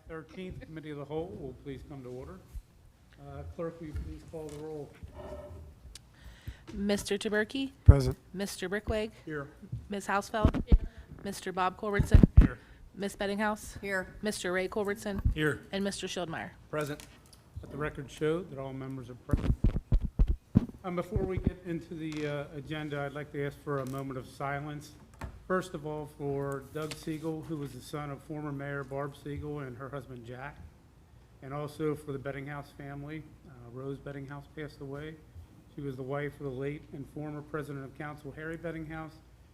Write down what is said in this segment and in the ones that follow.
13th Committee of the Whole will please come to order. Clerk, will you please call the roll? Mr. Taberkey, Present. Mr. Brickweg, Here. Ms. Hausfeld, Mr. Bob Culbertson, Here. Ms. Bettinghouse, Here. Mr. Ray Culbertson, Here. and Mr. Schildmeyer. Present. Let the record show that all members are present. Before we get into the agenda, I'd like to ask for a moment of silence. First of all, for Doug Siegel, who was the son of former Mayor Barb Siegel and her husband Jack, and also for the Bettinghouse family. Rose Bettinghouse passed away. She was the wife of the late and former President of Council Harry Bettinghouse,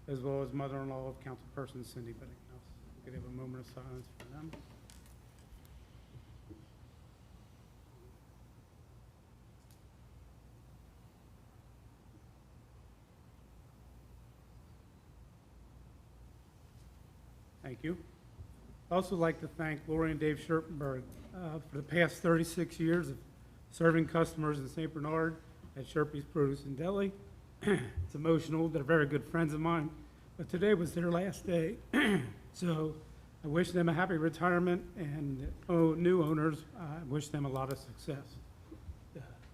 as well as mother-in-law of Councilperson Cindy Bettinghouse. We could have a moment of silence for them. Thank you. I'd also like to thank Lori and Dave Scherpenberg for the past 36 years of serving customers in St. Bernard at Sherpy's Produce and Deli. It's emotional. They're very good friends of mine, but today was their last day. So I wish them a happy retirement, and new owners, I wish them a lot of success.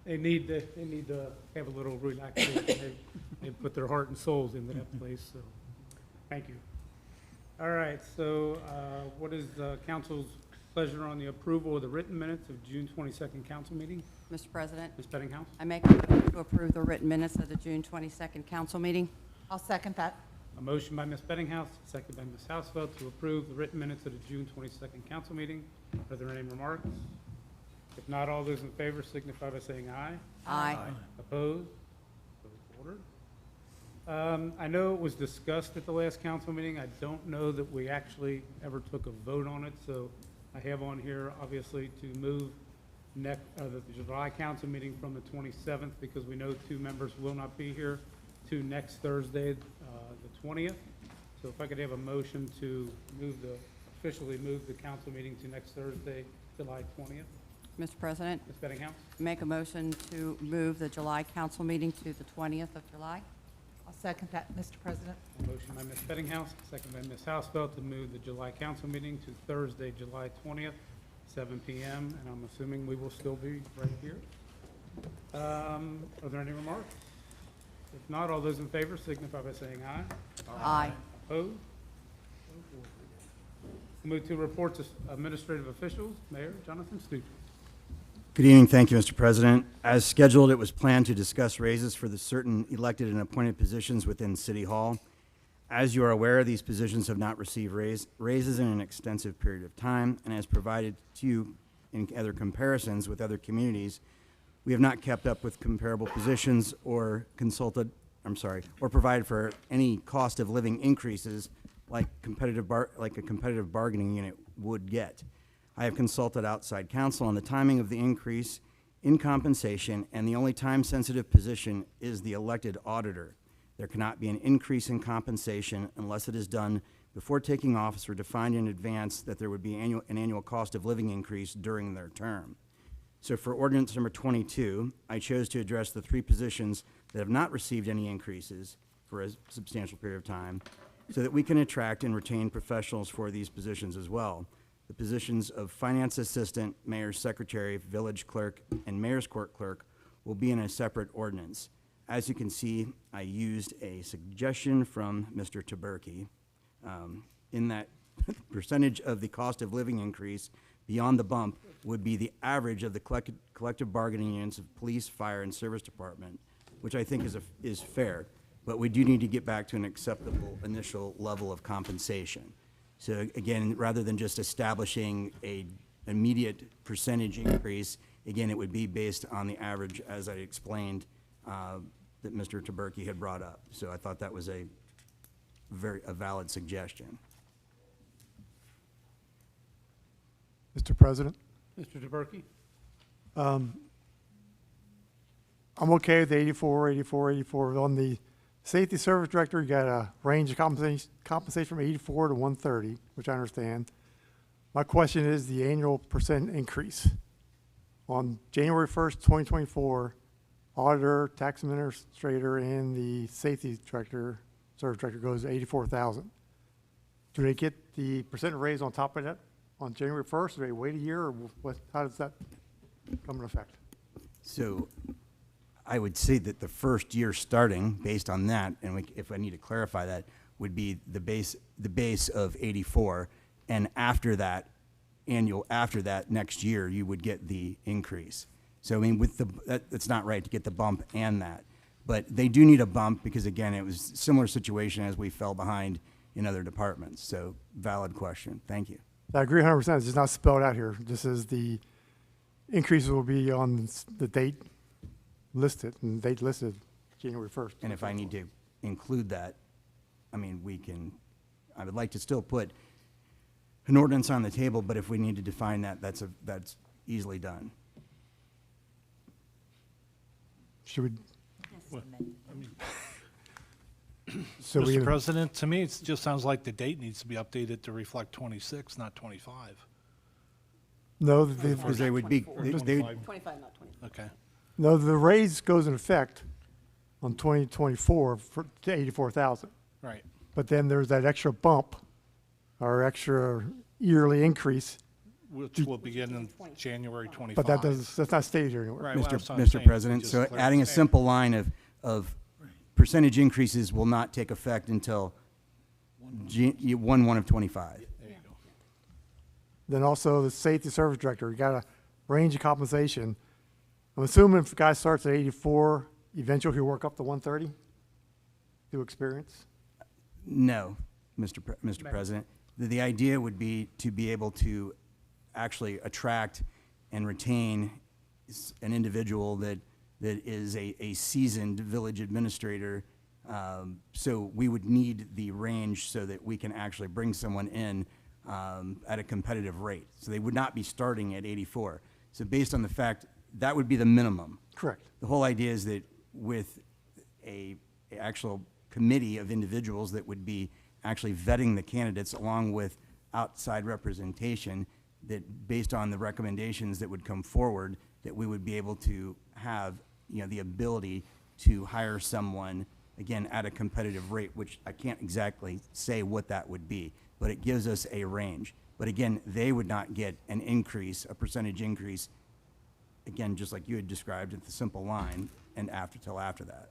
They need to have a little relaxation. They put their heart and souls into that place, so thank you. All right, so what is the council's pleasure on the approval of the written minutes of June 22nd council meeting? Mr. President, Ms. Bettinghouse? I make a motion to approve the written minutes of the June 22nd council meeting. I'll second that. A motion by Ms. Bettinghouse, second by Ms. Hausfeld to approve the written minutes of the June 22nd council meeting. Are there any remarks? If not, all those in favor signify by saying aye. Aye. Opposed? So ordered. I know it was discussed at the last council meeting. I don't know that we actually ever took a vote on it, so I have on here, obviously, to move the July council meeting from the 27th, because we know two members will not be here, to next Thursday, the 20th. So if I could have a motion to officially move the council meeting to next Thursday, July 20th. Mr. President, Ms. Bettinghouse? make a motion to move the July council meeting to the 20th of July. I'll second that, Mr. President. A motion by Ms. Bettinghouse, second by Ms. Hausfeld to move the July council meeting to Thursday, July 20th, 7 p.m., and I'm assuming we will still be right here. Are there any remarks? If not, all those in favor signify by saying aye. Aye. Opposed? Move to reports of administrative officials. Mayor Jonathan Stucci. Good evening. Thank you, Mr. President. As scheduled, it was planned to discuss raises for the certain elected and appointed positions within City Hall. As you are aware, these positions have not received raises in an extensive period of time, and as provided to you in other comparisons with other communities, we have not kept up with comparable positions or provided for any cost of living increases like a competitive bargaining unit would get. I have consulted outside counsel on the timing of the increase in compensation, and the only time-sensitive position is the elected auditor. There cannot be an increase in compensation unless it is done before taking office or defined in advance that there would be an annual cost of living increase during their term. So for ordinance number 22, I chose to address the three positions that have not received any increases for a substantial period of time, so that we can attract and retain professionals for these positions as well. The positions of finance assistant, mayor's secretary, village clerk, and mayor's court clerk will be in a separate ordinance. As you can see, I used a suggestion from Mr. Taberkey in that percentage of the cost of living increase beyond the bump would be the average of the collective bargaining units of police, fire, and service department, which I think is fair. But we do need to get back to an acceptable initial level of compensation. So again, rather than just establishing an immediate percentage increase, again, it would be based on the average, as I explained, that Mr. Taberkey had brought up. So I thought that was a valid suggestion. Mr. President, Mr. Taberkey? I'm okay with 84. On the safety service director, you got a range of compensation from 84 to 130, which I understand. My question is the annual percent increase. On January 1st, 2024, auditor, tax administrator, and the safety director, service director goes to 84,000. Do they get the percent raise on top of that on January 1st? Do they wait a year, or what, how does that come into effect? So I would say that the first year starting, based on that, and if I need to clarify that, would be the base of 84, and after that, after that next year, you would get the increase. So I mean, that's not right to get the bump and that. But they do need a bump because, again, it was a similar situation as we fell behind in other departments. So valid question. Thank you. I agree 100%. It's just not spelled out here. This is the increases will be on the date listed, and the date listed January 1st. And if I need to include that, I mean, I would like to still put an ordinance on the table, but if we need to define that, that's easily done. Should we? So Mr. President, to me, it just sounds like the date needs to be updated to reflect 26, not 25. No, Because they would be, they, 25, not 20. Okay. no, the raise goes in effect on 2024 to 84,000. Right. But then there's that extra bump or extra yearly increase, Which will begin in January 25. but that's not stated here anywhere. Right, well, that's what I'm Mr. saying. President, Just so clarify. adding a simple line of percentage increases will not take effect until 1/1 of '25. There you go. Then also the safety service director, you got a range of compensation. I'm assuming if the guy starts at 84, eventually he'll work up to 130 through experience? No, Mr. President. The idea would be to be able to actually attract and retain an individual that is a seasoned village administrator. So we would need the range so that we can actually bring someone in at a competitive rate. So they would not be starting at 84. So based on the fact, that would be the minimum. Correct. The whole idea is that with a actual committee of individuals that would be actually vetting the candidates along with outside representation, that based on the recommendations that would come forward, that we would be able to have, the ability to hire someone, again, at a competitive rate, which I can't exactly say what that would be, but it gives us a range. But again, they would not get an increase, a percentage increase, again, just like you had described at the simple line, and till after that.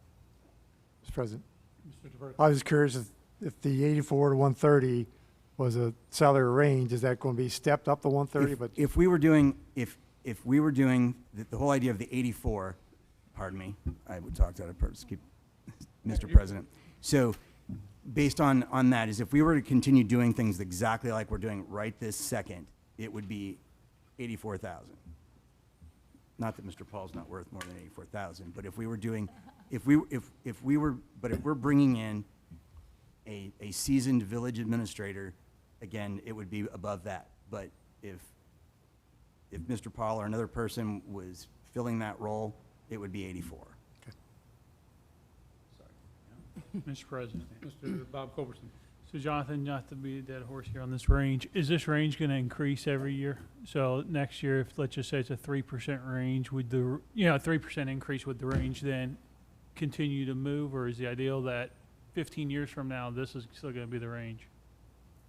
Mr. President. Mr. DeVere. I was just curious if the 84 to 130 was a salary range, is that going to be stepped up to 130? But If we were doing, if we were doing, the whole idea of the 84, pardon me, I would talk to that purpose, Mr. President. So based on that is if we were to continue doing things exactly like we're doing right this second, it would be 84,000. Not that Mr. Paul's not worth more than 84,000, but if we were doing, if we're bringing in a seasoned village administrator, again, it would be above that. But if Mr. Paul or another person was filling that role, it would be 84. Mr. President. Mr. Bob Culbertson. So Jonathan, not to be a dead horse here on this range, is this range going to increase every year? So next year, if let's just say it's a 3% range, would the 3% increase with the range then continue to move, or is the ideal that 15 years from now this is still going to be the range?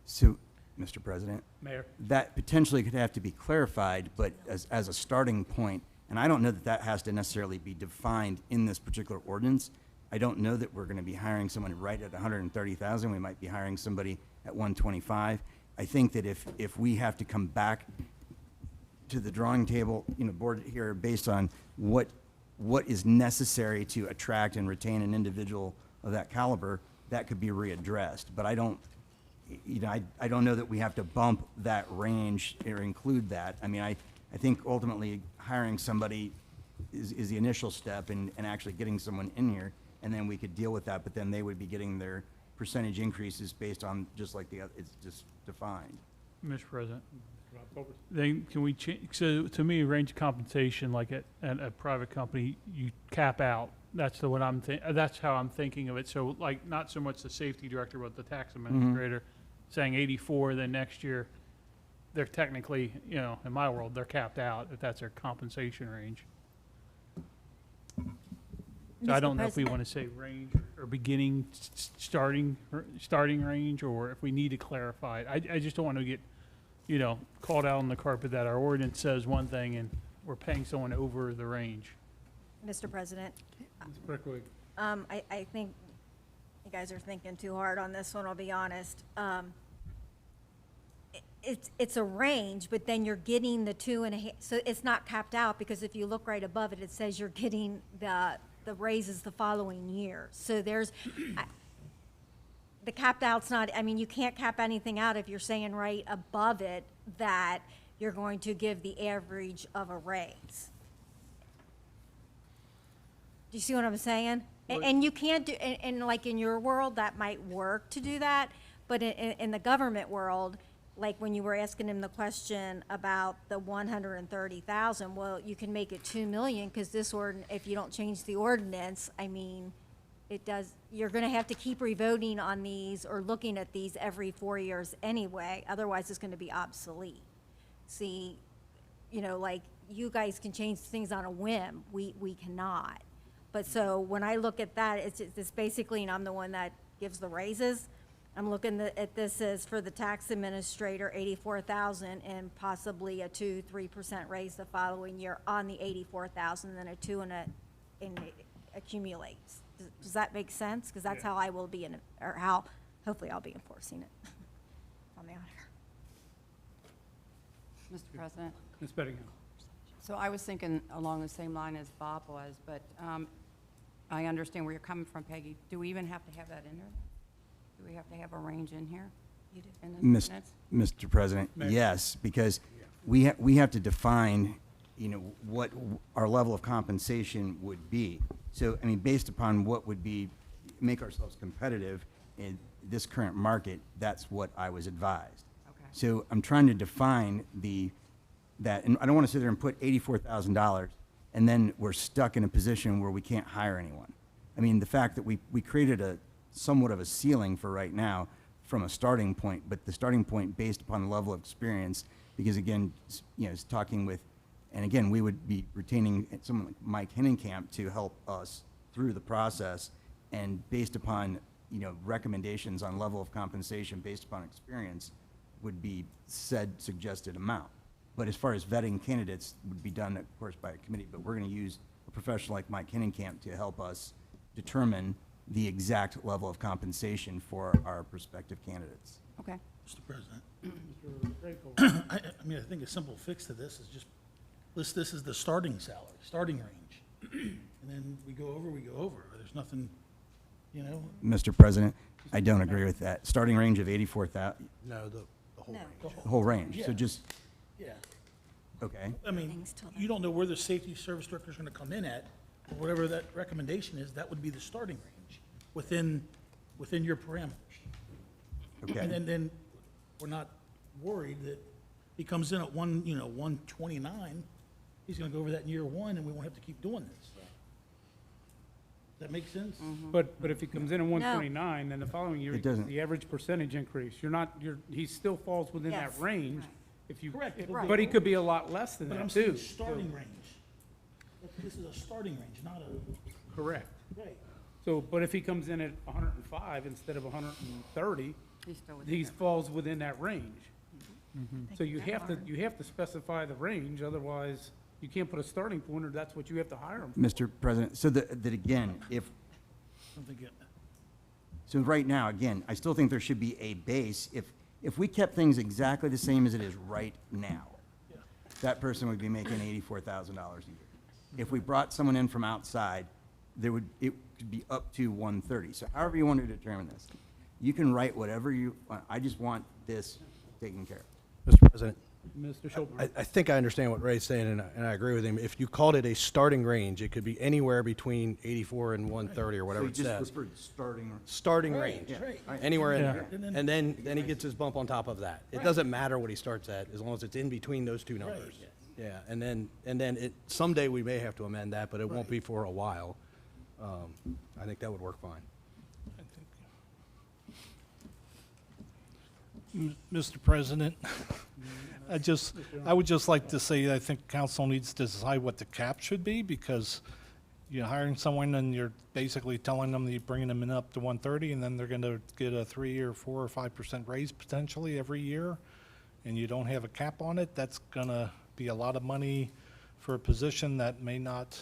So, Mr. President, Mayor. that potentially could have to be clarified, but as a starting point, and I don't know that that has to necessarily be defined in this particular ordinance. I don't know that we're going to be hiring someone right at 130,000. We might be hiring somebody at 125. I think that if we have to come back to the drawing table, board here, based on what is necessary to attract and retain an individual of that caliber, that could be readdressed. But I don't know that we have to bump that range or include that. I mean, I think ultimately hiring somebody is the initial step and actually getting someone in here, and then we could deal with that, but then they would be getting their percentage increases based on just like it's just defined. Mr. President. Bob Culbertson. Then can we change, so to me, range of compensation, like at a private company, you cap out. That's that's how I'm thinking of it. So like not so much the safety director, but the tax administrator saying 84, then next year, they're technically, in my world, they're capped out if that's their compensation range. So I Mr. don't know if we President. want to say range or beginning, starting range, or if we need to clarify it. I just don't want to get, called out on the carpet that our ordinance says one thing and we're paying someone over the range. Mr. President, Ms. Brickwick. I think you guys are thinking too hard on this one, I'll be honest. It's a range, but then you're getting the 2.5, so it's not capped out, because if you look right above it, it says you're getting the raises the following year. So there's, the capped out's not, I mean, you can't cap anything out if you're saying right above it that you're going to give the average of a raise. Do you see what I'm saying? And you can't do, and like in your world, that might work to do that, but in the government world, like when you were asking him the question about the 130,000, well, you can make it 2 million, because this if you don't change the ordinance, I mean, it does, you're gonna have to keep revoting on these or looking at these every 4 years anyway, otherwise it's gonna be obsolete. See, like, you guys can change things on a whim, we cannot. But so when I look at that, it's basically, and I'm the one that gives the raises, I'm looking at this as for the tax administrator, 84,000, and possibly a 2-3% raise the following year on the 84,000, then a 2 and it accumulates. Does that make sense? Because that's how I will be hopefully I'll be enforcing it on the auditor. Mr. President, Ms. Bettingham. so I was thinking along the same line as Bob was, but I understand where you're coming from, Peggy. Do we even have to have that in there? Do we have to have a range in here? You do. In the minutes? Mr. President, yes, because we have to define, what our level of compensation would be. So, I mean, based upon what would make ourselves competitive in this current market, that's what I was advised. Okay. So I'm trying to define that, and I don't want to sit there and put $84,000 and then we're stuck in a position where we can't hire anyone. I mean, the fact that we created somewhat of a ceiling for right now from a starting point, but the starting point based upon the level of experience, because again, it's talking with, and again, we would be retaining someone like Mike Hennenkamp to help us through the process, and based upon, recommendations on level of compensation based upon experience would be suggested amount. But as far as vetting candidates would be done, of course, by a committee, but we're going to use a professional like Mike Hennenkamp to help us determine the exact level of compensation for our prospective candidates. Okay. Mr. President, Mr. Rakover. I mean, I think a simple fix to this is just list this as the starting salary, starting range. And then we go over. There's nothing, Mr. President, I don't agree with that. Starting range of 84,000, No, the whole No. range. the whole range. So Yeah. just, Yeah. okay. I mean, Things till then. you don't know where the safety service director's gonna come in at, or whatever that recommendation is, that would be the starting range within your parameters. Okay. And then we're not worried that he comes in at 129, he's gonna go over that in year one, and we won't have to keep doing this. Does that make sense? But if he comes in at 129, then the following year, It doesn't. the average percentage increase, he still falls within that Yes. range. If you, Correct, but he could be a lot less than But I'm that saying too. starting range. This is a starting range, not a, Correct. right. So, but if he comes in at 105 instead of 130, He's still within he that. falls within that range. So you have to specify the range, otherwise you can't put a starting point, or that's what you have to hire him for. Mr. President, so that again, so right now, again, I still think there should be a base. If we kept things exactly the same as it is right now, that person would be making $84,000 a year. If we brought someone in from outside, it could be up to 130. So however you want to determine this, you can write whatever you want. I just want this taken care of. Mr. President, Mr. Schultz. I think I understand what Ray's saying, and I agree with him. If you called it a starting range, it could be anywhere between 84 and 130 or whatever it So you says. just referred to starting. Starting range, right. anywhere in Yeah. there. And And then he gets his bump on top of that. It doesn't matter what he starts at, as long as it's in between those two numbers. Yeah, and then someday we may have to amend that, but it won't be for a while. I think that would work fine. Mr. President, I would just like to say, I think council needs to decide what the cap should be, because you're hiring someone and you're basically telling them that you're bringing them in up to 130, and then they're gonna get a 3 or 4 or 5% raise potentially every year. and you don't have a cap on it, that's gonna be a lot of money for a position that may not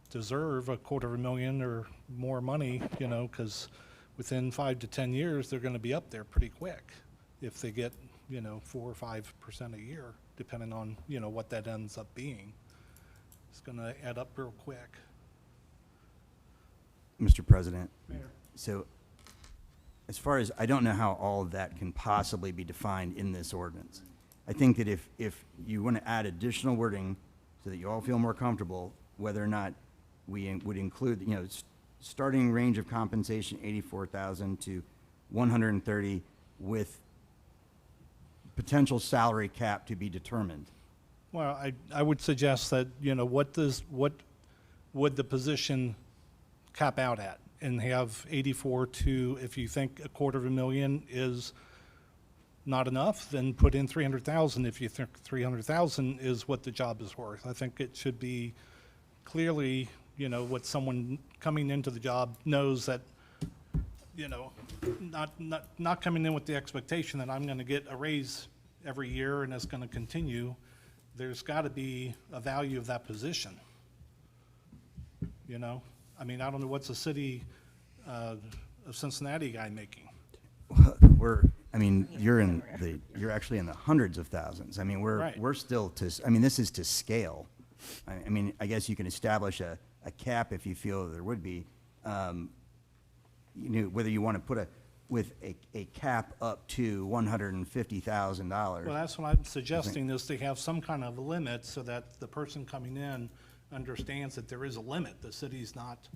deserve $250,000 or more money, you know, because within 5 to 10 years, they're gonna be up there pretty quick if they get, you know, 4 or 5% a year, depending on, you know, what that ends up being. It's gonna add up real quick. Mr. President, Mayor. so as far as, I don't know how all of that can possibly be defined in this ordinance. I think that if you want to add additional wording so that you all feel more comfortable, whether or not we would include, you know, starting range of compensation 84,000 to 130 with potential salary cap to be determined. Well, I would suggest that, you know, what would the position cap out at? And have 84 to, if you think $250,000 is not enough, then put in 300,000 if you think 300,000 is what the job is worth. I think it should be clearly, you know, what someone coming into the job knows that, you know, not coming in with the expectation that I'm gonna get a raise every year and it's gonna continue. There's gotta be a value of that position. You know? I mean, I don't know what's the city of Cincinnati guy making. You're actually in the hundreds of thousands. I mean, Right. we're still I mean, this is to scale. I mean, I guess you can establish a cap if you feel there would be, you know, whether you want to put with a cap up to $150,000. Well, that's what I'm suggesting, is to have some kind of limit so that the person coming in understands that there is a limit. The city's not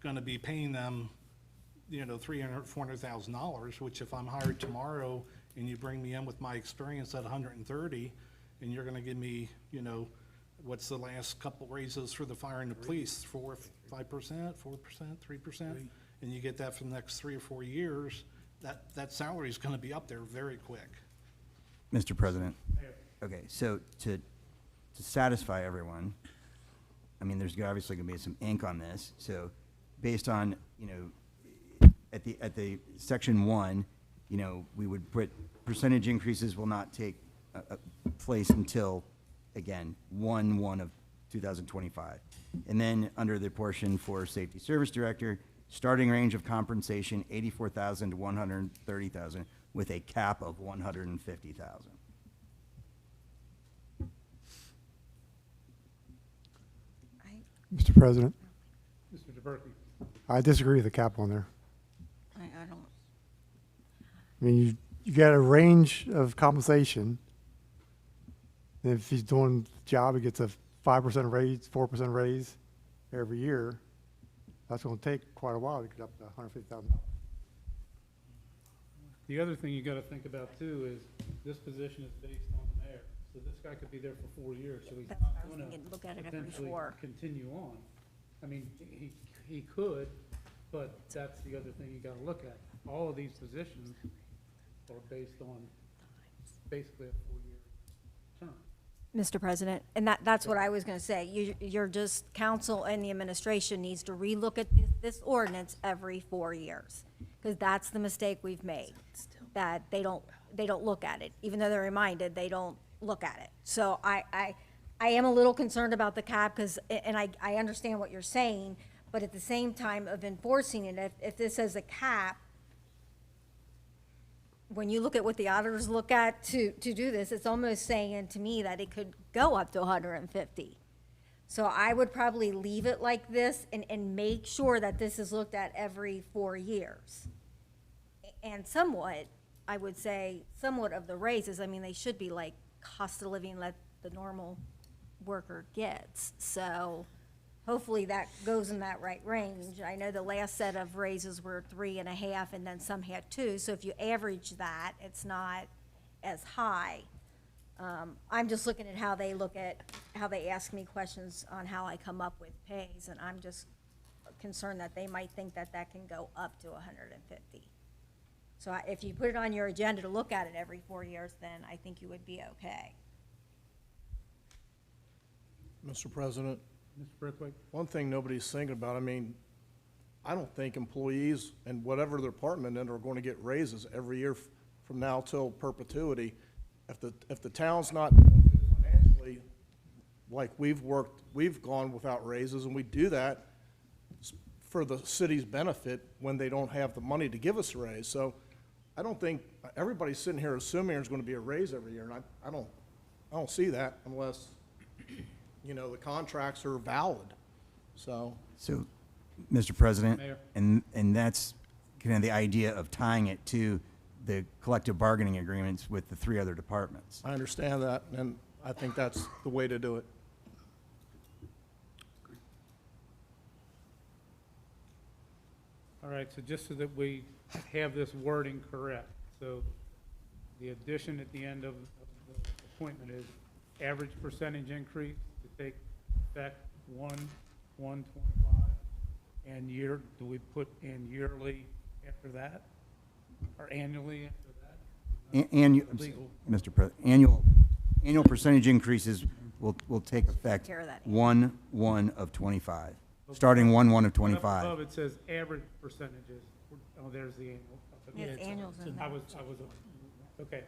gonna be paying them, you know, $300,000, $400,000, which if I'm hired tomorrow and you bring me in with my experience at 130, and you're gonna give me, you know, what's the last couple raises for the fire and the police, 4, 5%, 4%, 3%? And you get that for the next 3 or 4 years, that salary's gonna be up there very quick. Mr. President? Okay, so to satisfy everyone, I mean, there's obviously going to be some ink on this. So based on, you know, at the section 1, you know, we would put percentage increases will not take place until, again, 1/1 of 2025. And then under the portion for safety service director, starting range of compensation 84,000 to 130,000 with a cap of 150,000. Mr. President, Mr. DeBerke. I disagree with the cap on there. I don't, I mean, you got a range of compensation. And if he's doing the job, he gets a 5% raise, 4% raise every year. That's gonna take quite a while to get up to $150,000. The other thing you gotta think about too is this position is based on the mayor. So this guy could be there for 4 years, so he's That's not what I was gonna thinking, look at it every potentially 4. continue on. I mean, he could, but that's the other thing you gotta look at. All of these positions are based on basically a 4-year term. Mr. President, and that's what I was gonna say. You're just, council and the administration needs to relook at this ordinance every 4 years. Because that's the mistake we've made, that they don't look at it. Even though they're reminded, they don't look at it. So I am a little concerned about the cap, because, and I understand what you're saying, but at the same time of enforcing it, if this says a cap, when you look at what the auditors look at to do this, it's almost saying to me that it could go up to 150. So I would probably leave it like this and make sure that this is looked at every 4 years. And somewhat, I would say, somewhat of the raises, I mean, they should be like cost of living that the normal worker gets. So hopefully that goes in that right range. I know the last set of raises were 3.5, and then some had 2. So if you average that, it's not as high. I'm just looking at how they ask me questions on how I come up with pays, and I'm just concerned that they might think that that can go up to 150. So if you put it on your agenda to look at it every 4 years, then I think you would be okay. Mr. President, Mr. Brithwaite? one thing nobody's thinking about, I mean, I don't think employees and whatever department in are going to get raises every year from now till perpetuity. if the town's not doing good financially, like we've gone without raises, and we do that for the city's benefit when they don't have the money to give us a raise. So I don't think, everybody's sitting here assuming there's gonna be a raise every year, and I don't see that unless, the contracts are valid, so. So, Mr. President, Mayor. and that's kind of the idea of tying it to the collective bargaining agreements with the 3 other departments. I understand that, and I think that's the way to do it. All right, so just so that we have this wording correct, so the addition at the end of the appointment is average percentage increase to take effect 1/1/25, and do we put in yearly after that? Or annually after that? Legal. Mr. President, annual percentage increases will take effect Care of that. 1/1/25, starting 1/1/25. Up above it says average percentages. Oh, there's the annual. Yeah, it's annuals in I there. was, okay.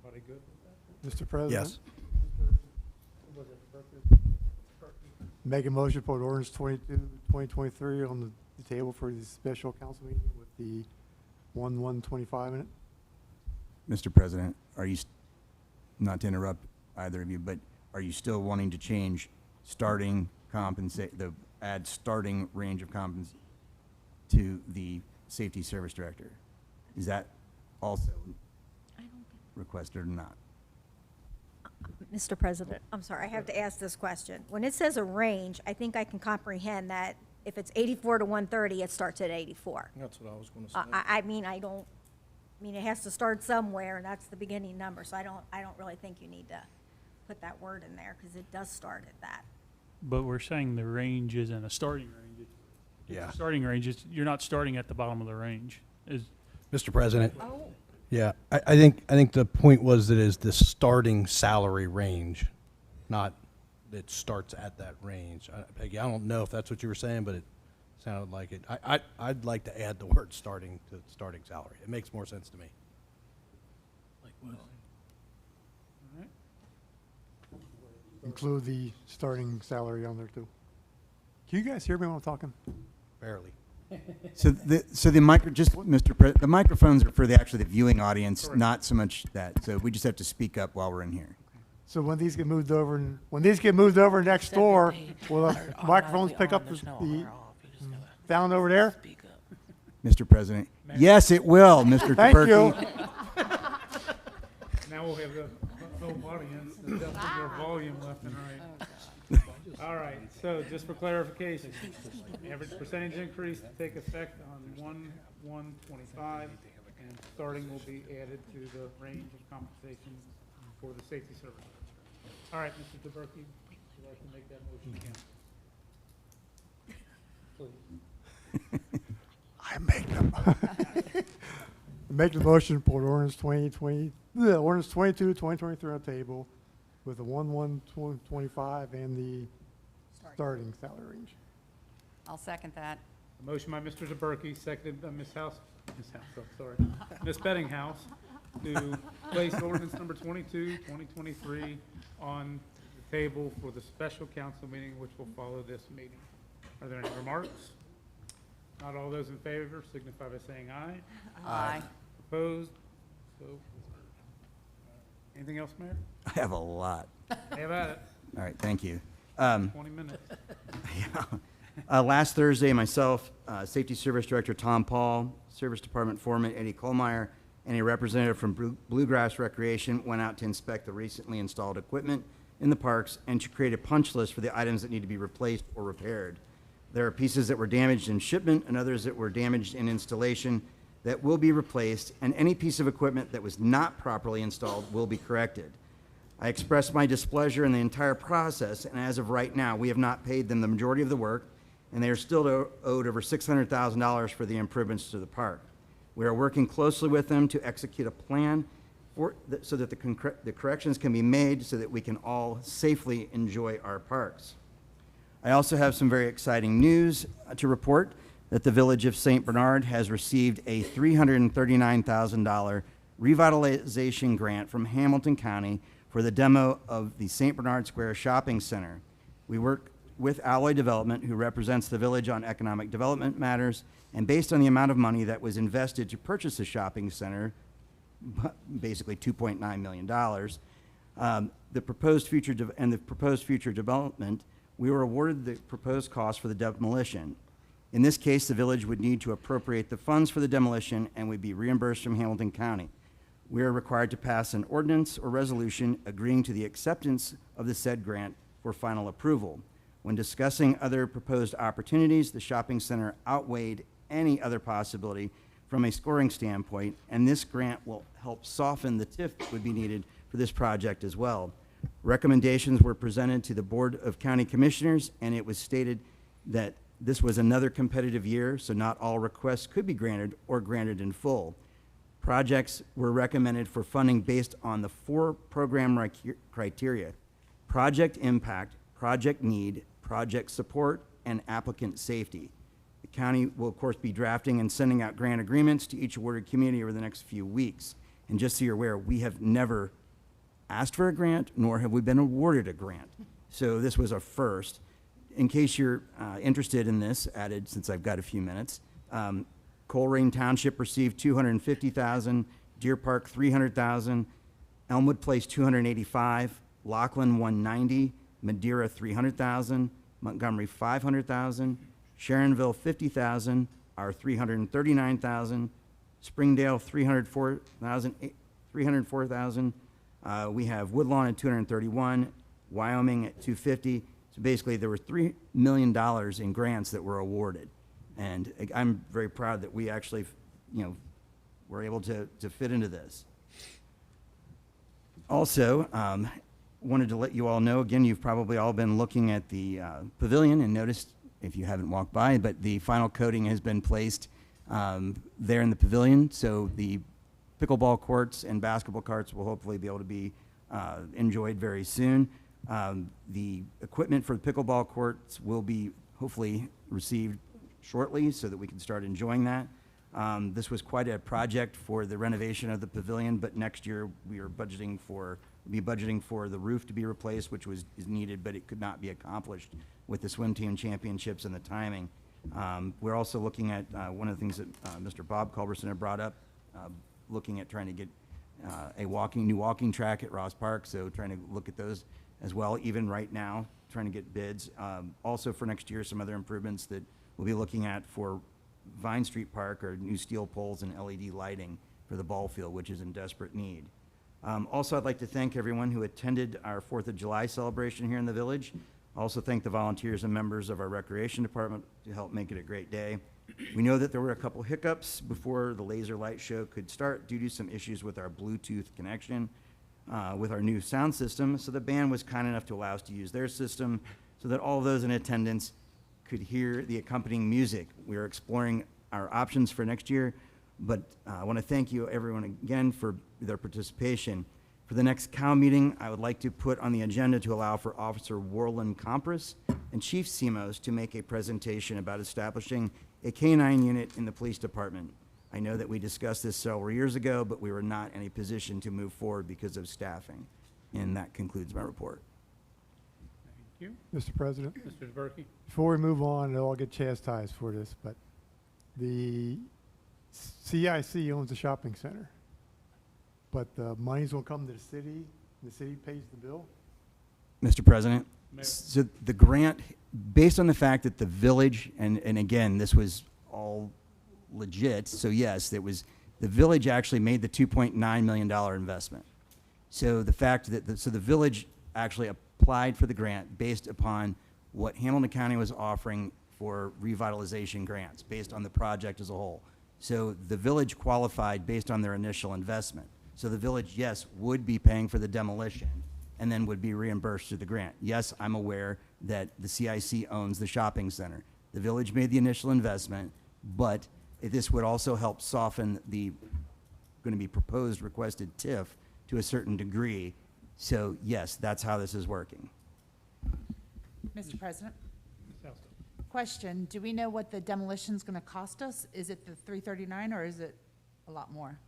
Everybody good with that? Mr. President? Yes. Was it Berkeley? Make a motion to put ordinance 22/2023 on the table for the special council meeting with the 1/1/25 in it. Mr. President, are you, not to interrupt either of you, but are you still wanting to change starting add starting range of compensation to the safety service director? Is that also requested or not? Mr. President, I'm sorry, I have to ask this question. When it says a range, I think I can comprehend that if it's 84 to 130, it starts at 84. That's what I was gonna say. I mean, it has to start somewhere, and that's the beginning number, so I don't really think you need to put that word in there, because it does start at that. But we're saying the range isn't a starting range. It's Yeah. a starting range, you're not starting at the bottom of the range. Mr. President, Oh, yeah, I think the point was that is the starting salary range, not that starts at that range. Peggy, I don't know if that's what you were saying, but it sounded like it. I'd like to add the word starting to starting salary. It makes more sense to me. Like what? All right. Include the starting salary on there too. Can you guys hear me when I'm talking? Barely. So the the microphones are for the viewing audience, not so much that. So we just have to speak up while we're in here. So when these get moved over, next door, will the microphones pick up the sound over there? Mr. President, yes, it will, Mr. Thank you. Tuberky. Now we'll have the whole audience, and they'll put their volume left and right. All right, so just for clarification, average percentage increase to take effect on 1/1/25, and starting will be added to the range of compensation for the safety service. All right, Mr. Tuberky, would you like to make that motion again? Please. I make the motion to put ordinance 22/2023 on the table with the 1/1/25 and the starting salary range. I'll second that. A motion by Mr. Tuberky, seconded by Ms. Bettinghouse, to place ordinance number 22/2023 on the table for the special council meeting, which will follow this meeting. Are there any remarks? Not all those in favor signify by saying aye. Aye. Opposed? So, anything else, Mayor? I have a lot. Have at it. All right, thank you. 20 minutes. Last Thursday, myself, Safety Service Director Tom Paul, Service Department Foreman Eddie Kohlmeyer, and a representative from Bluegrass Recreation went out to inspect the recently installed equipment in the parks and to create a punch list for the items that need to be replaced or repaired. There are pieces that were damaged in shipment and others that were damaged in installation that will be replaced, and any piece of equipment that was not properly installed will be corrected. I expressed my displeasure in the entire process, and as of right now, we have not paid them the majority of the work, and they are still owed over $600,000 for the improvements to the park. We are working closely with them to execute a plan so that the corrections can be made so that we can all safely enjoy our parks. I also have some very exciting news to report. that the Village of St. Bernard has received a $339,000 revitalization grant from Hamilton County for the demo of the St. Bernard Square Shopping Center. We work with Alloy Development, who represents the village on economic development matters, and based on the amount of money that was invested to purchase the shopping center, basically $2.9 million, the proposed future development, we were awarded the proposed cost for the demolition. In this case, the village would need to appropriate the funds for the demolition and would be reimbursed from Hamilton County. We are required to pass an ordinance or resolution agreeing to the acceptance of the said grant for final approval. When discussing other proposed opportunities, the shopping center outweighed any other possibility from a scoring standpoint, and this grant will help soften the TIF that would be needed for this project as well. Recommendations were presented to the Board of County Commissioners, and it was stated that this was another competitive year, so not all requests could be granted or granted in full. Projects were recommended for funding based on the 4 program criteria: project impact, project need, project support, and applicant safety. The county will, of course, be drafting and sending out grant agreements to each awarded community over the next few weeks. And just so you're aware, we have never asked for a grant, nor have we been awarded a grant. So this was a first. In case you're interested in this, added since I've got a few minutes, Coleraine Township received $250,000, Deer Park $300,000, Elmwood Place $285,000, Laughlin $190,000, Madeira $300,000, Montgomery $500,000, Sharonville $50,000, our $339,000, Springdale $304,000. We have Woodlawn at $231,000, Wyoming at $250,000. So basically, there were $3 million in grants that were awarded. And I'm very proud that we actually, were able to fit into this. Also, wanted to let you all know, again, you've probably all been looking at the pavilion and noticed, if you haven't walked by, but the final coating has been placed there in the pavilion. So the pickleball courts and basketball courts will hopefully be able to be enjoyed very soon. The equipment for the pickleball courts will be hopefully received shortly so that we can start enjoying that. This was quite a project for the renovation of the pavilion, but next year we are budgeting for the roof to be replaced, which is needed, but it could not be accomplished with the swim team championships and the timing. We're also looking at one of the things that Mr. Bob Culberson had brought up, looking at trying to get a new walking track at Ross Park, so trying to look at those as well, even right now, trying to get bids. Also for next year, some other improvements that we'll be looking at for Vine Street Park are new steel poles and LED lighting for the ball field, which is in desperate need. Also, I'd like to thank everyone who attended our 4th of July celebration here in the village. Also thank the volunteers and members of our recreation department to help make it a great day. We know that there were a couple hiccups before the laser light show could start due to some issues with our Bluetooth connection with our new sound system. So the band was kind enough to allow us to use their system so that all those in attendance could hear the accompanying music. We are exploring our options for next year, but I want to thank you everyone again for their participation. For the next COW meeting, I would like to put on the agenda to allow for Officer Warland Compras and Chief Simos to make a presentation about establishing a K-9 unit in the police department. I know that we discussed this several years ago, but we were not in a position to move forward because of staffing. And that concludes my report. Thank you. Mr. President, Mr. Zaberki. before we move on, they'll all get chastised for this, but the CIC owns the shopping center, but the money's gonna come to the city pays the bill? Mr. President, Mayor. so the grant, based on the fact that the village, and again, this was all legit, so yes, the village actually made the $2.9 million investment. So the fact that, the village actually applied for the grant based upon what Hamilton County was offering for revitalization grants, based on the project as a whole. So the village qualified based on their initial investment. So the village, yes, would be paying for the demolition and then would be reimbursed through the grant. Yes, I'm aware that the CIC owns the shopping center. The village made the initial investment, but this would also help soften the going to be proposed requested TIF to a certain degree. So yes, that's how this is working. Mr. President, Ms. Houston. Question, do we know what the demolition's gonna cost us? Is it the 339 or is it a lot more?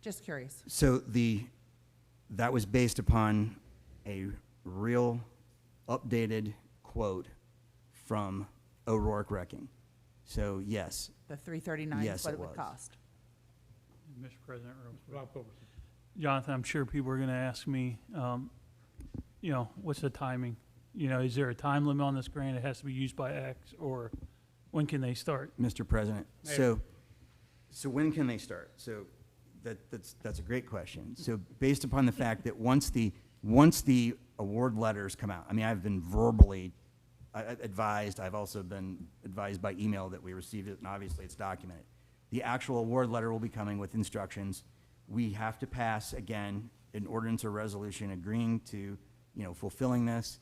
Just curious. So that was based upon a real updated quote from O'Rourke Wrecking. So yes, The 339 Yes, is what it it would was. cost. Mr. President, real quick. Rob Culbertson. Jonathan, I'm sure people are gonna ask me, what's the timing? Is there a time limit on this grant? It has to be used by X, or when can they start? Mr. President. Mayor. So when can they start? So that's a great question. So based upon the fact that once the award letters come out, I mean, I've been verbally advised, I've also been advised by email that we received it, and obviously it's documented. The actual award letter will be coming with instructions. We have to pass, again, an ordinance or resolution agreeing to, fulfilling this.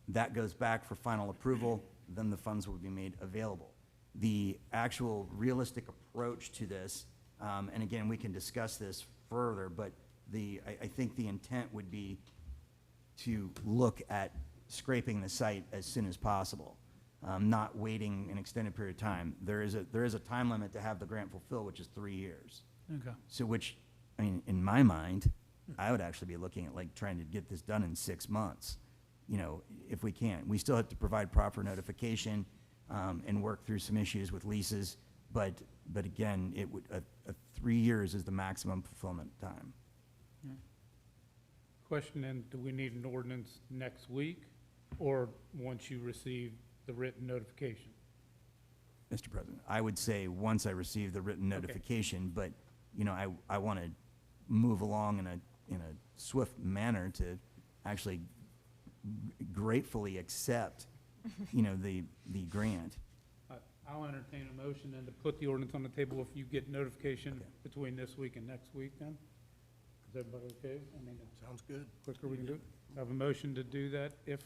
That goes back for final approval, then the funds will be made available. The actual realistic approach to this, and again, we can discuss this further, but I think the intent would be to look at scraping the site as soon as possible, not waiting an extended period of time. There is a time limit to have the grant fulfilled, which is 3 years. Okay. So which, I mean, in my mind, I would actually be looking at like trying to get this done in 6 months, if we can. We still have to provide proper notification and work through some issues with leases, but again, it would, 3 years is the maximum fulfillment time. Question then, do we need an ordinance next week or once you receive the written notification? Mr. President, I would say once I receive the written notification, but, I want to move along in a swift manner to actually gratefully accept, the grant. I'll entertain a motion then to put the ordinance on the table if you get notification between this week and next week then? Is everybody okay? I mean, Sounds good. quicker we can do it. I have a motion to do that if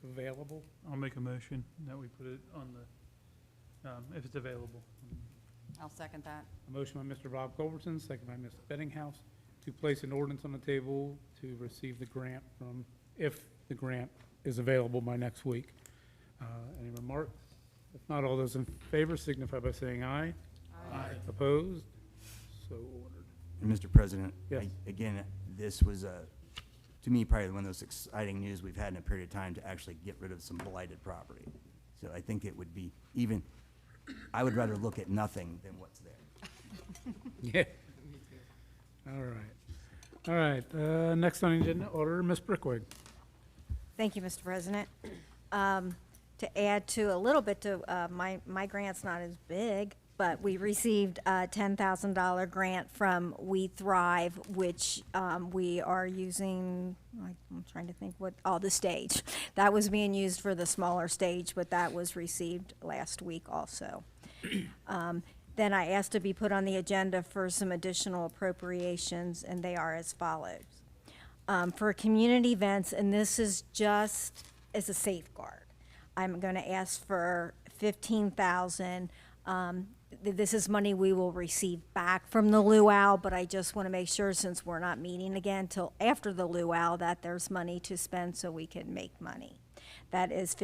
available. I'll make a motion that we put it on if it's available. I'll second that. A motion by Mr. Bob Culbertson, second by Ms. Bettinghouse, to place an ordinance on the table to receive the grant if the grant is available by next week. Any remarks? If not, all those in favor signify by saying aye. Aye. Opposed? So ordered. And Mr. President, Yes. Again, this was, to me, probably one of those exciting news we've had in a period of time to actually get rid of some blighted property. So I think it would be I would rather look at nothing than what's there. Yeah. All right. All right, next on the agenda, order, Ms. Brickwig. Thank you, Mr. President. To add to a little bit to, my grant's not as big, but we received a $10,000 grant from We Thrive, which we are using, I'm trying to think the stage. That was being used for the smaller stage, but that was received last week also. Then I asked to be put on the agenda for some additional appropriations, and they are as follows. For community events, and this is just as a safeguard, I'm going to ask for $15,000. This is money we will receive back from the luau, but I just want to make sure, since we're not meeting again till after the luau, that there's money to spend so we can make money. That is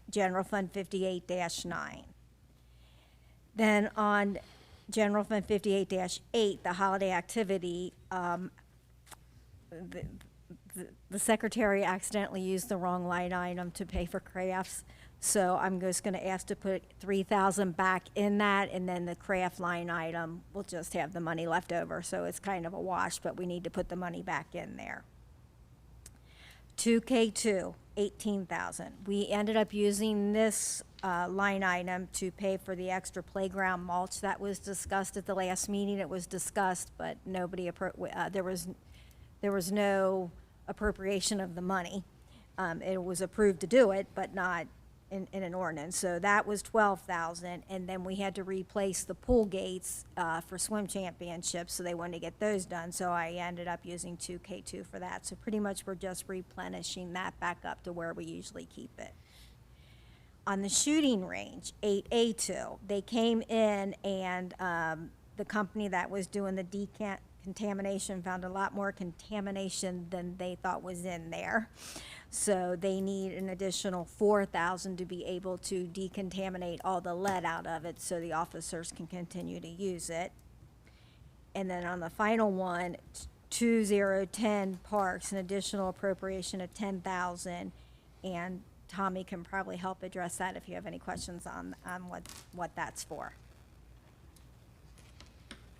General Fund 58-9. Then on General Fund 58-8, the holiday activity, the secretary accidentally used the wrong line item to pay for crafts. So I'm just going to ask to put $3,000 back in that, and then the craft line item will just have the money left over. So it's kind of a wash, but we need to put the money back in there. 2K2, $18,000. We ended up using this line item to pay for the extra playground mulch that was discussed at the last meeting. It was discussed, but nobody there was no appropriation of the money. It was approved to do it, but not in an ordinance. So that was $12,000, and then we had to replace the pool gates for swim championships, so they wanted to get those done. So I ended up using 2K2 for that. So pretty much we're just replenishing that back up to where we usually keep it. On the shooting range, 8A2, they came in and the company that was doing the decontamination found a lot more contamination than they thought was in there. So they need an additional 4,000 to be able to decontaminate all the lead out of it so the officers can continue to use it. And then on the final one, 2010 parks, an additional appropriation of 10,000. And Tommy can probably help address that if you have any questions on what that's for.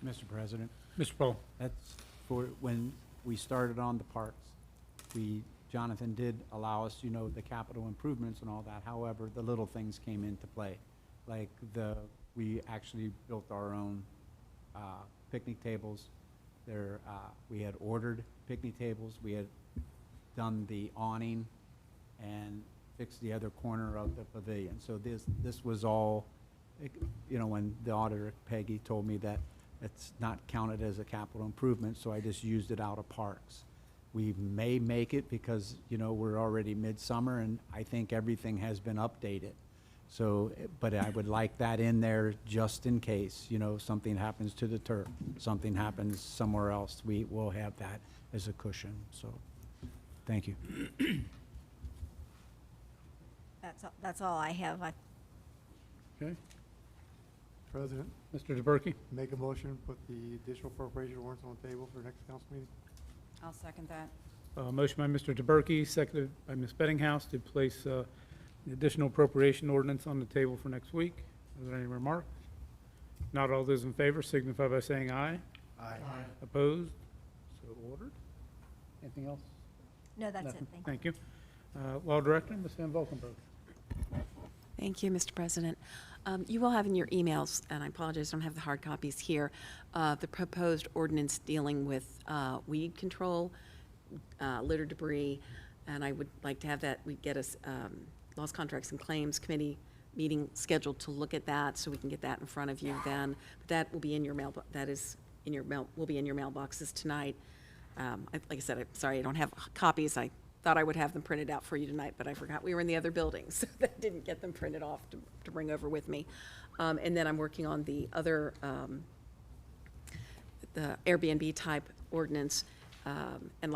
Mr. President, Mr. Paul. that's for when we started on the parks. Jonathan did allow us, the capital improvements and all that. However, the little things came into play. Like we actually built our own picnic tables. We had ordered picnic tables. We had done the awning and fixed the other corner of the pavilion. So this was all, when the auditor, Peggy, told me that it's not counted as a capital improvement, so I just used it out of parks. We may make it because, we're already midsummer and I think everything has been updated. So, but I would like that in there just in case, something happens to the turf, something happens somewhere else. We will have that as a cushion, so, thank you. That's all I have. Okay. President, Mr. DeBerke. make a motion, put the additional appropriation warrants on the table for next council meeting. I'll second that. Motion by Mr. DeBerke, seconded by Ms. Bettinghouse to place the additional appropriation ordinance on the table for next week. Are there any remarks? Not all those in favor signify by saying aye. Aye. Opposed? So ordered. Anything else? No, that's Nothing. it. Thank you. Thank you. Law Director, Ms. Van Valkenburg. Thank you, Mr. President. You will have in your emails, and I apologize, I don't have the hard copies here, the proposed ordinance dealing with weed control, litter debris, and I would like to have that, we get a Lost Contracts and Claims Committee meeting scheduled to look at that, so we can get that in front of you then. But that will be in your mail, that is in your mail, will be in your mailboxes tonight. Like I said, I'm sorry, I don't have copies. I thought I would have them printed out for you tonight, but I forgot we were in the other building, so I didn't get them printed off to bring over with me. And then I'm working on the other, the Airbnb type ordinance, and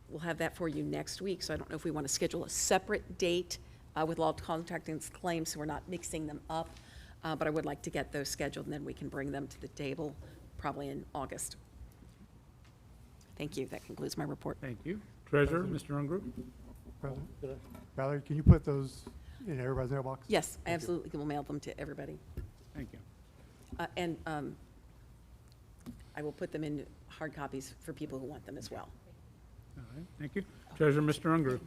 we'll have that for you next week. So I don't know if we want to schedule a separate date with Lost Contracts and Claims, so we're not mixing them up. But I would like to get those scheduled, and then we can bring them to the table probably in August. Thank you. That concludes my report. Thank you. Treasurer, Mr. Ungrove. President, Valerie, can you put those in everybody's mailbox? Yes, I absolutely will mail them to everybody. Thank you. And I will put them in hard copies for people who want them as well. All right, thank you. Treasurer, Mr. Ungrove.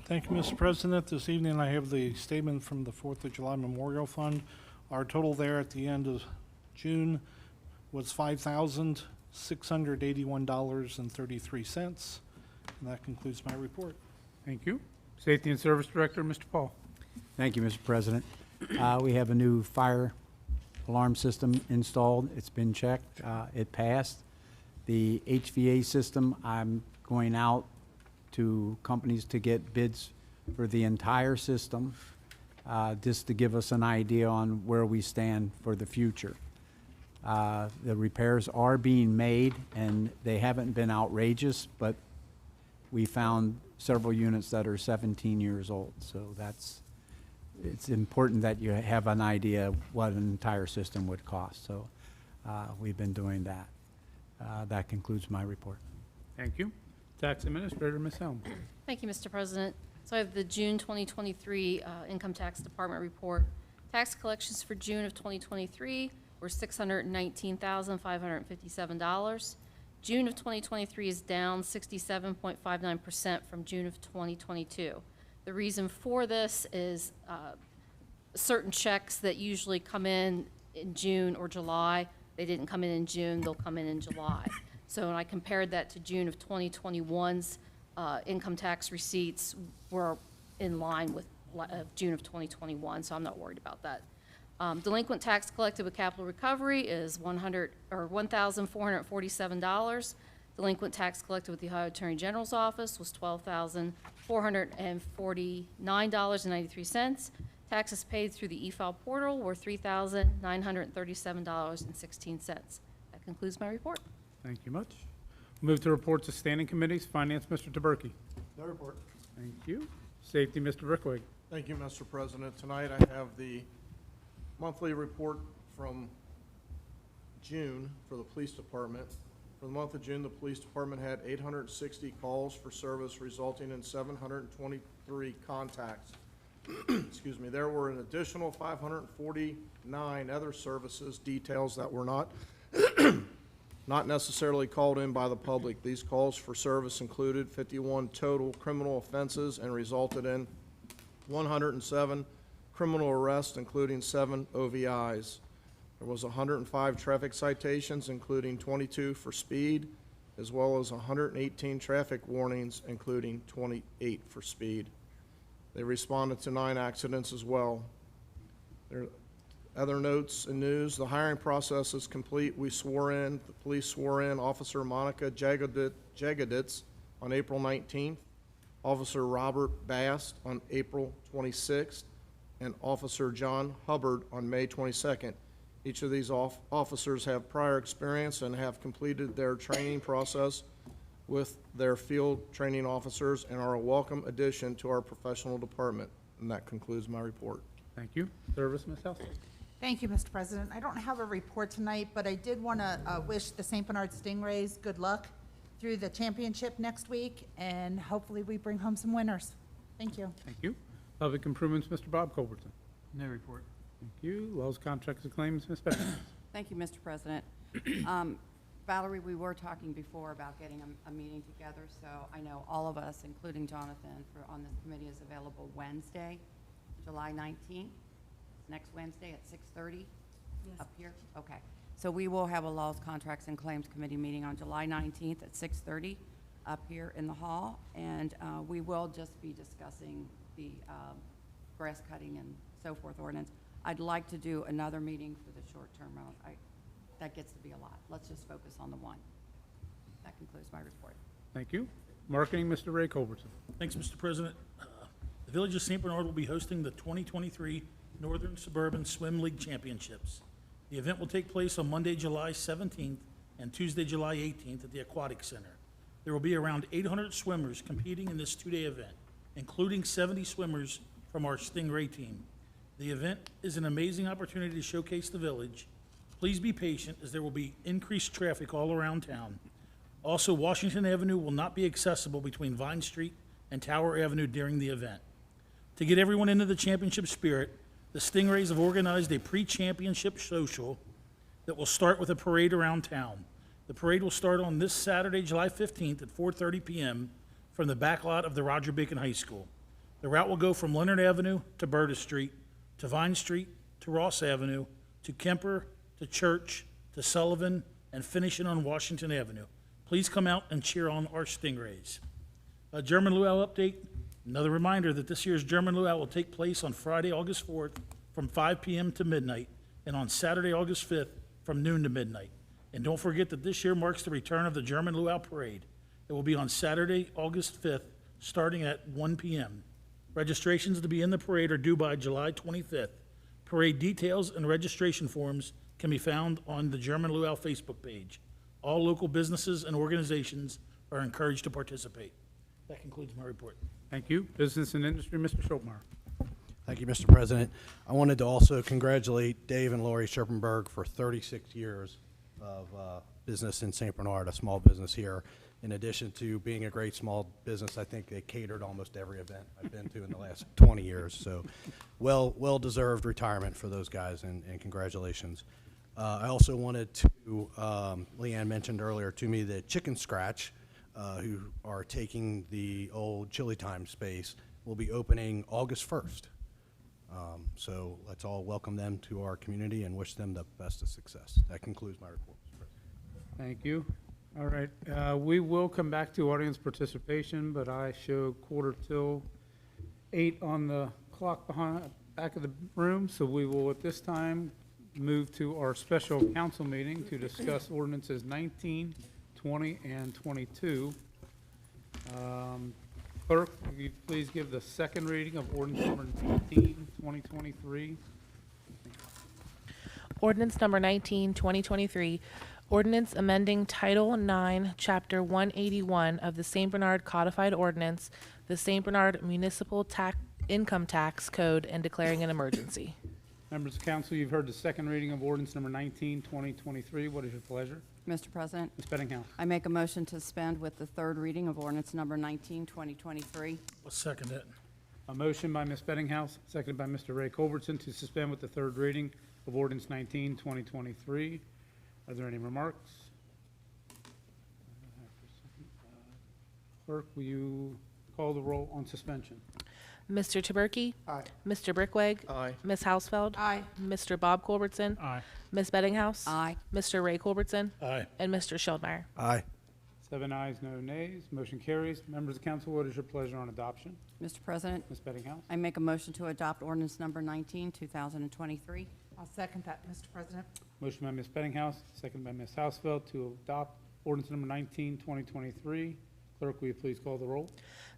Thank you, Mr. President. This evening, I have the statement from the 4th of July Memorial Fund. Our total there at the end of June was $5,681.33. And that concludes my report. Thank you. Safety and Service Director, Mr. Paul. Thank you, Mr. President. We have a new fire alarm system installed. It's been checked. It passed. The HVA system, I'm going out to companies to get bids for the entire system, just to give us an idea on where we stand for the future. The repairs are being made, and they haven't been outrageous, but we found several units that are 17 years old. So it's important that you have an idea of what an entire system would cost. So we've been doing that. That concludes my report. Thank you. Tax Administrator, Ms. Helms. Thank you, Mr. President. So I have the June 2023 Income Tax Department report. Tax collections for June of 2023 were $619,557. June of 2023 is down 67.59% from June of 2022. The reason for this is certain checks that usually come in June or July, they didn't come in June, they'll come in July. So when I compared that to June of 2021's income tax receipts were in line with June of 2021, so I'm not worried about that. Delinquent tax collected with capital recovery is $1,447. Delinquent tax collected with the Ohio Attorney General's office was $12,449.93. Taxes paid through the e-file portal were $3,937.16. That concludes my report. Thank you much. Move to reports of standing committees. Finance, Mr. DeBerke. No report. Thank you. Safety, Mr. Rickwig. Thank you, Mr. President. Tonight I have the monthly report from June for the police department. For the month of June, the police department had 860 calls for service, resulting in 723 contacts. Excuse me. There were an additional 549 other services details that were not necessarily called in by the public. These calls for service included 51 total criminal offenses and resulted in 107 criminal arrests, including 7 OVIs. There was 105 traffic citations, including 22 for speed, as well as 118 traffic warnings, including 28 for speed. They responded to 9 accidents as well. There other notes and news: the hiring process is complete. The police swore in Officer Monica Jagaditz on April 19th, Officer Robert Bast on April 26th, and Officer John Hubbard on May 22nd. Each of these officers have prior experience and have completed their training process with their field training officers and are a welcome addition to our professional department. And that concludes my report. Thank you. Service, Ms. House. Thank you, Mr. President. I don't have a report tonight, but I did want to wish the St. Bernard Stingrays good luck through the championship next week, and hopefully we bring home some winners. Thank you. Thank you. Public improvements, Mr. Bob Culbertson. No report. Thank you. Laws, contracts, and claims, Ms. Bettinghouse. Thank you, Mr. President. Valerie, we were talking before about getting a meeting together, so I know all of us, including Jonathan, on this committee is available Wednesday, July 19th, next Wednesday at 6:30 up here? Okay. So we will have a Laws, Contracts, and Claims Committee meeting on July 19th at 6:30 up here in the hall, and we will just be discussing the grass cutting and so forth ordinance. I'd like to do another meeting for the short-term rentals. That gets to be a lot. Let's just focus on the one. That concludes my report. Thank you. Marketing, Mr. Ray Culbertson. Thanks, Mr. President. The Village of St. Bernard will be hosting the 2023 Northern Suburban Swim League Championships. The event will take place on Monday, July 17th and Tuesday, July 18th at the Aquatic Center. There will be around 800 swimmers competing in this two-day event, including 70 swimmers from our Stingray team. The event is an amazing opportunity to showcase the village. Please be patient, as there will be increased traffic all around town. Also, Washington Avenue will not be accessible between Vine Street and Tower Avenue during the event. To get everyone into the championship spirit, the Stingrays have organized a pre-championship social that will start with a parade around town. The parade will start on this Saturday, July 15th at 4:30 p.m. from the back lot of the Roger Bacon High School. The route will go from Leonard Avenue to Burtis Street, to Vine Street, to Ross Avenue, to Kemper, to Church, to Sullivan, and finishing on Washington Avenue. Please come out and cheer on our Stingrays. A German Luau update. Another reminder that this year's German Luau will take place on Friday, August 4th from 5 p.m. to midnight, and on Saturday, August 5th from noon to midnight. And don't forget that this year marks the return of the German Luau Parade. It will be on Saturday, August 5th, starting at 1 p.m. Registrations to be in the parade are due by July 25th. Parade details and registration forms can be found on the German Luau Facebook page. All local businesses and organizations are encouraged to participate. That concludes my report. Thank you. Business and Industry, Mr. Schultmeyer. Thank you, Mr. President. I wanted to also congratulate Dave and Lori Scherpenberg for 36 years of business in St. Bernard, a small business here. In addition to being a great small business, I think they catered almost every event I've been to in the last 20 years. So well-deserved retirement for those guys, and congratulations. I also wanted to, Leanne mentioned earlier to me that Chicken Scratch, who are taking the old Chili Time space, will be opening August 1st. So let's all welcome them to our community and wish them the best of success. That concludes my report, Mr. President. Thank you. All right, we will come back to audience participation, but I show 7:45 on the clock back of the room, so we will at this time move to our special council meeting to discuss ordinances 19, 20, and 22. Clerk, will you please give the second reading of ordinance number 19, 2023? Ordinance number 19, 2023, Ordinance amending Title 9, Chapter 181 of the St. Bernard Codified Ordinance, the St. Bernard Municipal Income Tax Code, and declaring an emergency. Members of council, you've heard the second reading of ordinance number 19, 2023. What is your pleasure? Mr. President, Ms. Bettinghouse. I make a motion to suspend with the third reading of ordinance number 19, 2023. I'll second it. A motion by Ms. Bettinghouse, seconded by Mr. Ray Culbertson to suspend with the third reading of ordinance 19, 2023. Are there any remarks? Clerk, will you call the roll on suspension? Mr. Taberkey? Aye. Mr. Brickweg? Aye. Ms. Hausfeld? Aye. Mr. Bob Culbertson? Aye. Ms. Bettinghouse? Aye. Mr. Ray Culbertson? Aye. And Mr. Schildmeyer. Aye. 7 ayes, no nays. Motion carries. Members of council, what is your pleasure on adoption? Mr. President, Ms. Bettinghouse. I make a motion to adopt ordinance number 19, 2023. I'll second that, Mr. President. Motion by Ms. Bettinghouse, seconded by Ms. Hausfeld to adopt ordinance number 19, 2023. Clerk, will you please call the roll?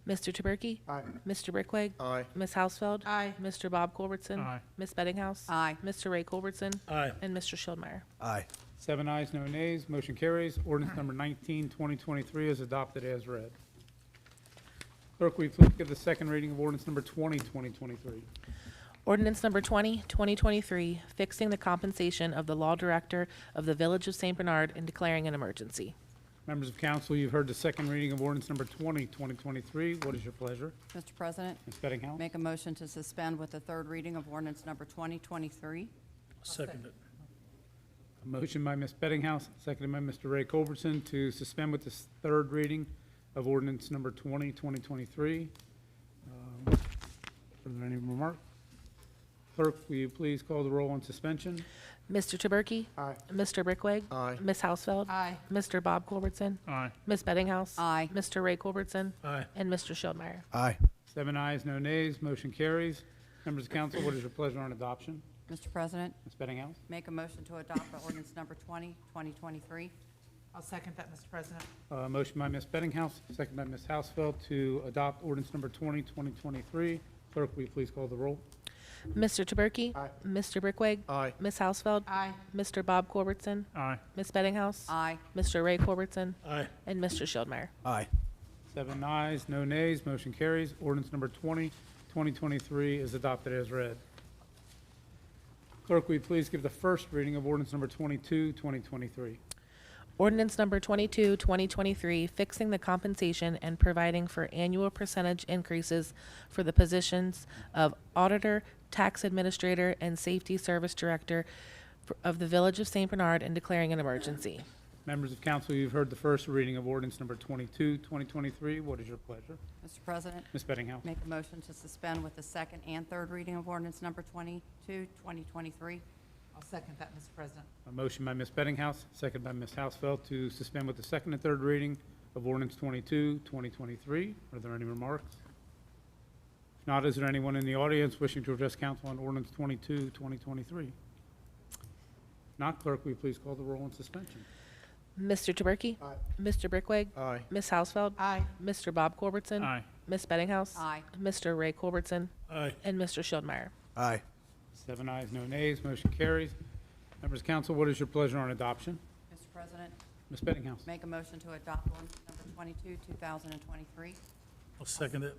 Mr. Taberkey? Aye. Mr. Brickweg? Aye. Ms. Hausfeld? Aye. Mr. Bob Culbertson? Aye. Ms. Bettinghouse? Aye. Mr. Ray Culbertson? Aye. And Mr. Schildmeyer. Aye. 7 ayes, no nays. Motion carries. Ordinance number 19, 2023 is adopted as read. Clerk, will you please give the second reading of ordinance number 20, 2023? Ordinance number 20, 2023, fixing the compensation of the law director of the Village of St. Bernard and declaring an emergency. Members of council, you've heard the second reading of ordinance number 20, 2023. What is your pleasure? Mr. President, Ms. Bettinghouse? make a motion to suspend with the third reading of ordinance number 2023. Second it. A motion by Ms. Bettinghouse, seconded by Mr. Ray Culbertson to suspend with the third reading of ordinance number 20, 2023. Are there any remarks? Clerk, will you please call the roll on suspension? Mr. Taberkey? Aye. Mr. Brickweg? Aye. Ms. Hausfeld? Aye. Mr. Bob Culbertson? Aye. Ms. Bettinghouse? Aye. Mr. Ray Culbertson? Aye. And Mr. Schildmeyer. Aye. 7 ayes, no nays. Motion carries. Members of council, what is your pleasure on adoption? Mr. President, Ms. Bettinghouse? make a motion to adopt ordinance number 20, 2023. I'll second that, Mr. President. Motion by Ms. Bettinghouse, second by Ms. Hausfeld to adopt ordinance number 20, 2023. Clerk, will you please call the roll? Mr. Taberkey? Aye. Mr. Brickweg? Aye. Ms. Hausfeld? Aye. Mr. Bob Culbertson? Aye. Ms. Bettinghouse? Aye. Mr. Ray Culbertson? Aye. And Mr. Schildmeyer. Aye. 7 ayes, no nays. Motion carries. Ordinance number 20, 2023 is adopted as read. Clerk, will you please give the first reading of ordinance number 22, 2023? Ordinance number 22, 2023, fixing the compensation and providing for annual percentage increases for the positions of auditor, tax administrator, and safety service director of the Village of St. Bernard and declaring an emergency. Members of council, you've heard the first reading of ordinance number 22, 2023. What is your pleasure? Mr. President, Ms. Bettinghouse? make a motion to suspend with the second and third reading of ordinance number 22, 2023. I'll second that, Mr. President. A motion by Ms. Bettinghouse, second by Ms. Hausfeld to suspend with the second and third reading of ordinance 22, 2023. Are there any remarks? If not, is there anyone in the audience wishing to address council on ordinance 22, 2023? Not, clerk, will you please call the roll on suspension? Mr. Taberkey? Aye. Mr. Brickweg? Aye. Ms. Hausfeld? Aye. Mr. Bob Culbertson? Aye. Ms. Bettinghouse? Aye. Mr. Ray Culbertson? Aye. And Mr. Schildmeyer. Aye. 7 ayes, no nays. Motion carries. Members of council, what is your pleasure on adoption? Mr. President, Ms. Bettinghouse? make a motion to adopt ordinance number 22, 2023. I'll second it.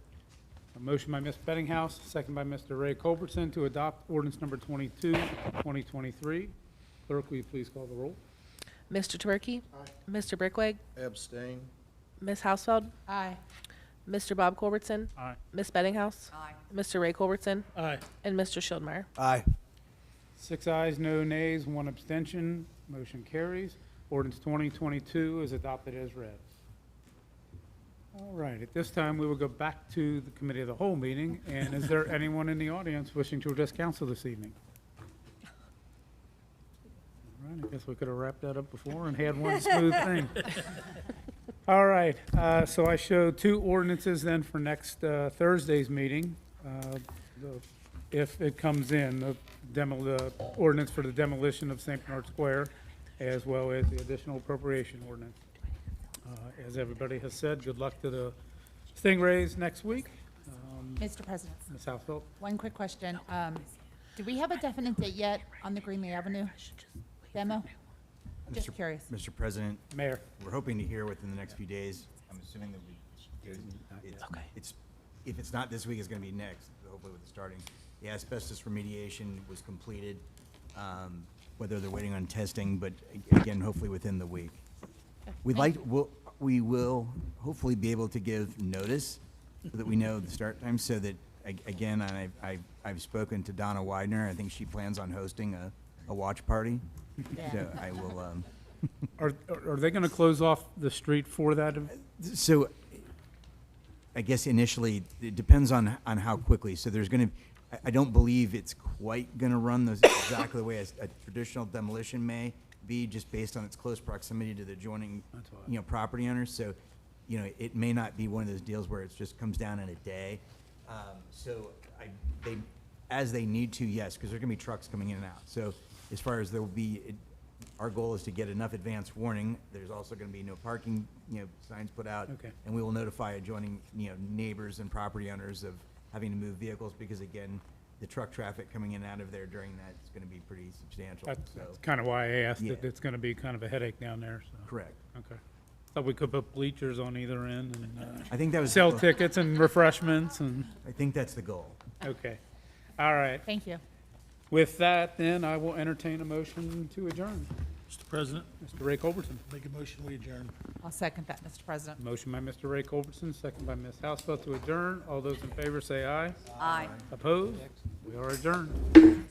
A motion by Ms. Bettinghouse, second by Mr. Ray Culbertson to adopt ordinance number 22, 2023. Clerk, will you please call the roll? Mr. Taberkey? Aye. Mr. Brickweg? Abstain. Ms. Hausfeld? Aye. Mr. Bob Culbertson? Aye. Ms. Bettinghouse? Aye. Mr. Ray Culbertson? Aye. And Mr. Schildmeyer. Aye. 6 ayes, no nays, 1 abstention. Motion carries. Ordinance 2022 is adopted as read. All right, at this time, we will go back to the committee of the whole meeting. And is there anyone in the audience wishing to address council this evening? All right, I guess we could have wrapped that up before and had one smooth thing. All right, so I showed 2 ordinances then for next Thursday's meeting. If it comes in, the ordinance for the demolition of St. Bernard Square, as well as the additional appropriation ordinance. As everybody has said, good luck to the Stingrays next week. Mr. President, Ms. Hausfeld? one quick question. Do we have a definite date yet on the Greenlee Avenue demo? Just curious. Mr. President, Mayor. we're hoping to hear within the next few days. I'm assuming that if it's not this week, it's gonna be next, hopefully with the starting. The asbestos remediation was completed, whether they're waiting on testing, but again, hopefully within the week. We will hopefully be able to give notice so that we know the start time, so that, again, I've spoken to Donna Widener. I think she plans on hosting a watch party. So I will, Are they gonna close off the street for that? so I guess initially, it depends on how quickly. So there's gonna, I don't believe it's quite gonna run exactly the way a traditional demolition may be, just based on its close proximity to the adjoining, property owners. So, it may not be one of those deals where it just comes down in a day. So as they need to, yes, because there are gonna be trucks coming in and out. So as far as there will be, our goal is to get enough advance warning. There's also gonna be no parking, signs put out. Okay. And we will notify adjoining, neighbors and property owners of having to move vehicles, because again, the truck traffic coming in and out of there during that is gonna be pretty substantial, That's so. kind of why I asked, Yeah. that it's gonna be kind of a headache down there, so. Correct. Okay. Thought we could put bleachers on either end and I think that was. sell tickets and refreshments and, I think that's the goal. okay. All right. Thank you. With that, then, I will entertain a motion to adjourn. Mr. President, Mr. Ray Culbertson. make a motion, we adjourn. I'll second that, Mr. President. Motion by Mr. Ray Culbertson, second by Ms. Housefeld to adjourn. All those in favor say aye. Aye. Opposed? We are adjourned.